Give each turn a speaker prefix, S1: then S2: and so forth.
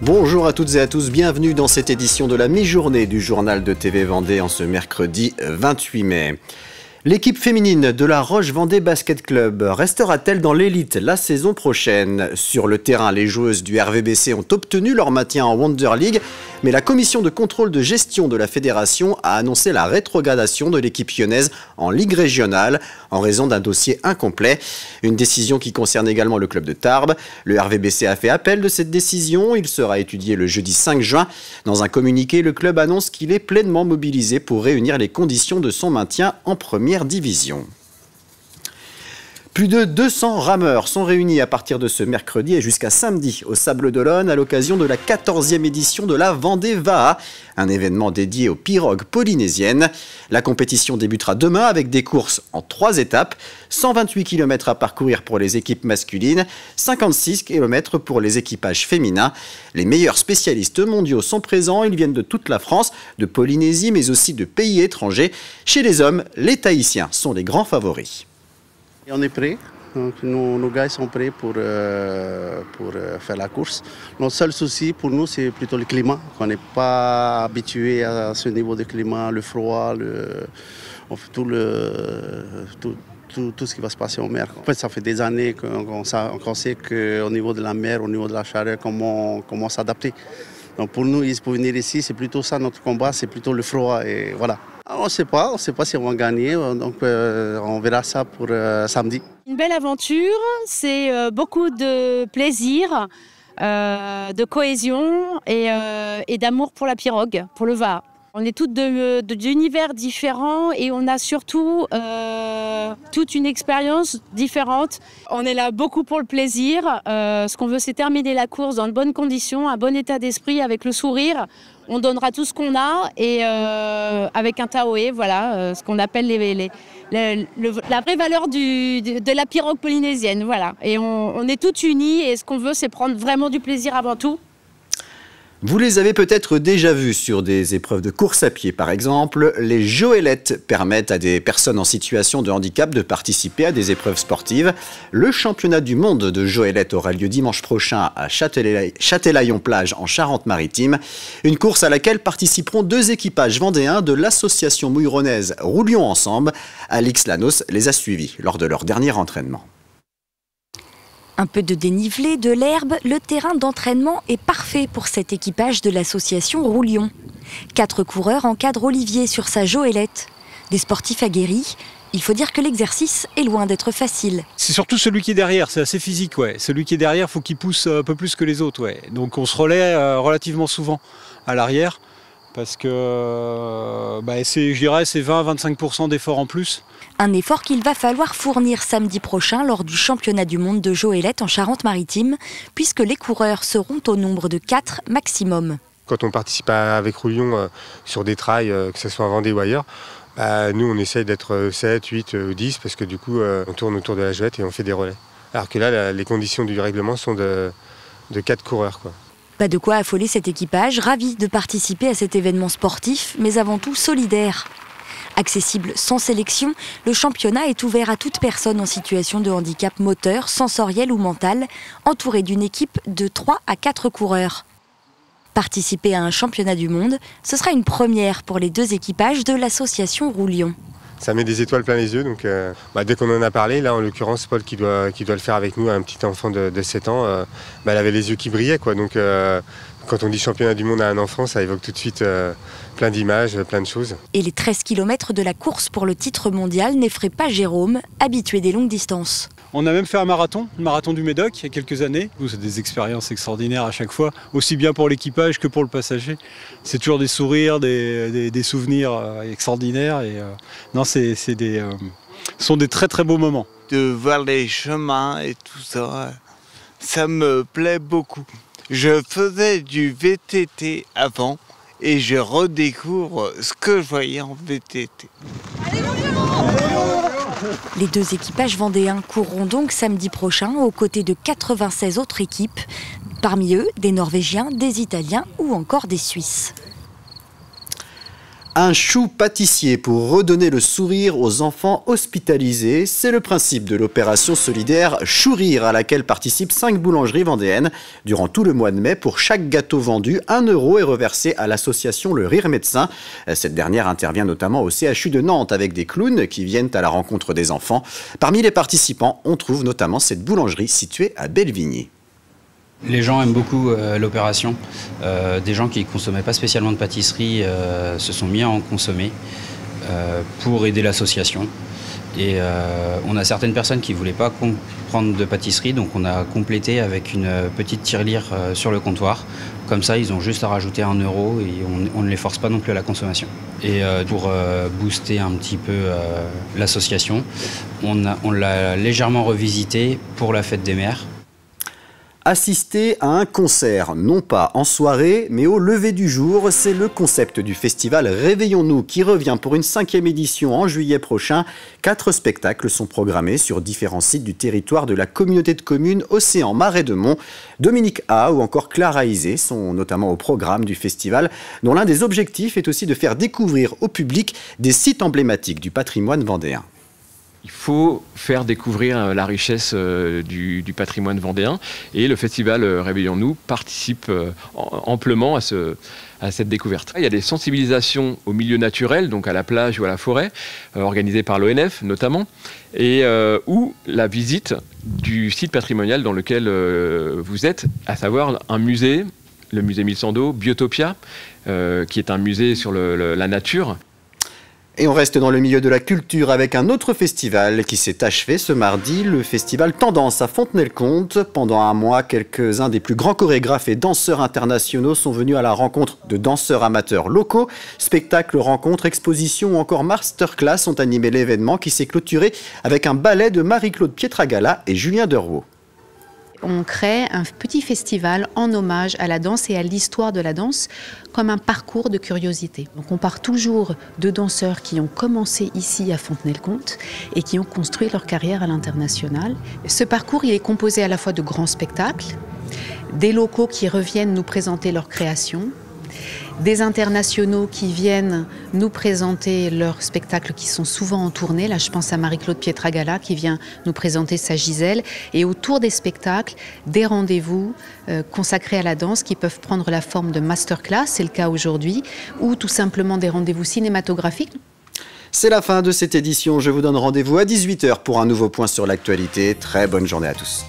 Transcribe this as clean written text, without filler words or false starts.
S1: Bonjour à toutes et à tous, bienvenue dans cette édition de la mi-journée du journal de TV Vendée en ce mercredi 28 mai. L'équipe féminine de la Roche-Vendée Basket Club restera-t-elle dans l'élite la saison prochaine? Sur le terrain, les joueuses du RVBC ont obtenu leur maintien en Wonder League, mais la commission de contrôle de gestion de la fédération a annoncé la rétrogradation de l'équipe lyonnaise en Ligue régionale en raison d'un dossier incomplet. Une décision qui concerne également le club de Tarbes. Le RVBC a fait appel de cette décision. Il sera étudié le jeudi 5 juin. Dans un communiqué, le club annonce qu'il est pleinement mobilisé pour réunir les conditions de son maintien en première division. Plus de 200 rameurs sont réunis à partir de ce mercredi et jusqu'à samedi au Sables-d'Olonne à l'occasion de la 14e édition de la Vendée Vaha, un événement dédié aux pirogues polynésiennes. La compétition débutera demain avec des courses en 3 étapes, 128 km à parcourir pour les équipes masculines, 56 km pour les équipages féminins. Les meilleurs spécialistes mondiaux sont présents, ils viennent de toute la France, de Polynésie mais aussi de pays étrangers. Chez les hommes, les Tahitiens sont les grands favoris.
S2: Et on est prêts, donc nos gars sont prêts pour faire la course. Notre seul souci pour nous, c'est plutôt le climat. On n'est pas habitué à ce niveau de climat, le froid, tout ce qui va se passer en mer. En fait, ça fait des années qu'on sait qu'au niveau de la mer, au niveau de la chaleur, comment s'adapter. Donc pour nous, pour venir ici, c'est plutôt ça notre combat, c'est plutôt le froid et voilà. On ne sait pas si on va gagner, donc on verra ça pour samedi.
S3: Une belle aventure, c'est beaucoup de plaisir, de cohésion et d'amour pour la pirogue, pour le Vaha. On est toutes d'univers différents et on a surtout toute une expérience différente. On est là beaucoup pour le plaisir. Ce qu'on veut, c'est terminer la course dans de bonnes conditions, un bon état d'esprit, avec le sourire. On donnera tout ce qu'on a et avec un taoé, voilà, ce qu'on appelle la vraie valeur de la pirogue polynésienne. Voilà. Et on est toutes unies et ce qu'on veut, c'est prendre vraiment du plaisir avant tout.
S1: Vous les avez peut-être déjà vus sur des épreuves de course à pied par exemple. Les joëlettes permettent à des personnes en situation de handicap de participer à des épreuves sportives. Le championnat du monde de joëlettes aura lieu dimanche prochain à Châtelaillon-Plage en Charente-Maritime. Une course à laquelle participeront 2 équipages vendéens de l'association mouilleronnaise Roulions Ensemble. Alix Lanos les a suivis lors de leur dernier entraînement.
S4: Un peu de dénivelé, de l'herbe, le terrain d'entraînement est parfait pour cet équipage de l'association Roulions. 4 coureurs encadrent Olivier sur sa joëlette. Des sportifs aguerris, il faut dire que l'exercice est loin d'être facile.
S5: C'est surtout celui qui est derrière, c'est assez physique. Ouais. Celui qui est derrière, il faut qu'il pousse un peu plus que les autres. Ouais. Donc on se relaie relativement souvent à l'arrière. Parce que je dirais c'est 20-25% d'effort en plus.
S4: Un effort qu'il va falloir fournir samedi prochain lors du championnat du monde de joëlette en Charente-Maritime, puisque les coureurs seront au nombre de 4 maximum.
S6: Quand on participe avec Roulions sur des trails, que ce soit en Vendée ou ailleurs, nous on essaye d'être 7, 8 ou 10 parce que du coup on tourne autour de la joëlette et on fait des relais. Alors que là, les conditions du règlement sont de 4 coureurs, quoi.
S4: Pas de quoi affoler cet équipage, ravi de participer à cet événement sportif, mais avant tout solidaire. Accessible sans sélection, le championnat est ouvert à toute personne en situation de handicap moteur, sensoriel ou mental, entouré d'une équipe de 3 à 4 coureurs. Participer à un championnat du monde, ce sera une première pour les 2 équipages de l'association Roulions.
S6: Ça met des étoiles plein les yeux, donc dès qu'on en a parlé, là en l'occurrence Paul qui doit le faire avec nous, un petit enfant de 7 ans, elle avait les yeux qui brillaient, quoi. Donc quand on dit championnat du monde à un enfant, ça évoque tout de suite plein d'images, plein de choses.
S4: Et les 13 km de la course pour le titre mondial n'effraient pas Jérôme, habitué des longues distances.
S5: On a même fait un marathon, le marathon du Médoc, il y a quelques années. C'est des expériences extraordinaires à chaque fois, aussi bien pour l'équipage que pour le passager. C'est toujours des sourires, des souvenirs extraordinaires. Et, ce sont des très très beaux moments.
S7: De voir les chemins et tout ça, ça me plaît beaucoup. Je faisais du VTT avant et je redécouvre ce que je voyais en VTT.
S4: Les 2 équipages vendéens courront donc samedi prochain aux côtés de 96 autres équipes. Parmi eux, des Norvégiens, des Italiens ou encore des Suisses.
S1: Un chou pâtissier pour redonner le sourire aux enfants hospitalisés. C'est le principe de l'opération solidaire Chou Rire à laquelle participent 5 boulangeries vendéennes. Durant tout le mois de mai, pour chaque gâteau vendu, 1 € est reversé à l'association Le Rire Médecin. Cette dernière intervient notamment au CHU de Nantes avec des clowns qui viennent à la rencontre des enfants. Parmi les participants, on trouve notamment cette boulangerie située à Bellevigny.
S8: Les gens aiment beaucoup l'opération. Des gens qui ne consommaient pas spécialement de pâtisserie se sont mis à en consommer pour aider l'association. Et on a certaines personnes qui ne voulaient pas prendre de pâtisserie, donc on a complété avec une petite tirelire sur le comptoir. Comme ça, ils ont juste à rajouter 1 € et on ne les force pas non plus à la consommation. Et pour booster un petit peu l'association, on l'a légèrement revisité pour la fête des mères.
S1: Assister à un concert, non pas en soirée, mais au lever du jour, c'est le concept du festival Réveillons-nous qui revient pour une 5e édition en juillet prochain. 4 spectacles sont programmés sur différents sites du territoire de la communauté de communes Océan Marais de Mont. Dominique A ou encore Clara Isé sont notamment au programme du festival, dont l'un des objectifs est aussi de faire découvrir au public des sites emblématiques du patrimoine vendéen.
S9: Il faut faire découvrir la richesse du patrimoine vendéen et le festival Réveillons-nous participe amplement à cette découverte. Il y a des sensibilisations au milieu naturel, donc à la plage ou à la forêt, organisées par l'ONF notamment, et ou la visite du site patrimonial dans lequel vous êtes, à savoir un musée, le musée Mille Sandeau, Biotopia, qui est un musée sur la nature.
S1: Et on reste dans le milieu de la culture avec un autre festival qui s'est achevé ce mardi, le festival Tendance à Fontenay-le-Comte. Pendant un mois, quelques-uns des plus grands chorégraphes et danseurs internationaux sont venus à la rencontre de danseurs amateurs locaux. Spectacles, rencontres, expositions ou encore masterclass ont animé l'événement qui s'est clôturé avec un ballet de Marie-Claude Pietragala et Julien Dervaux.
S10: On crée un petit festival en hommage à la danse et à l'histoire de la danse comme un parcours de curiosité. Donc on part toujours de danseurs qui ont commencé ici à Fontenay-le-Comte et qui ont construit leur carrière à l'international. Ce parcours, il est composé à la fois de grands spectacles, des locaux qui reviennent nous présenter leur création, des internationaux qui viennent nous présenter leurs spectacles qui sont souvent en tournée. Là, je pense à Marie-Claude Pietragala qui vient nous présenter sa Gisèle. Et autour des spectacles, des rendez-vous consacrés à la danse qui peuvent prendre la forme de masterclass, c'est le cas aujourd'hui, ou tout simplement des rendez-vous cinématographiques.
S1: C'est la fin de cette édition. Je vous donne rendez-vous à 18 h pour un nouveau point sur l'actualité. Très bonne journée à tous.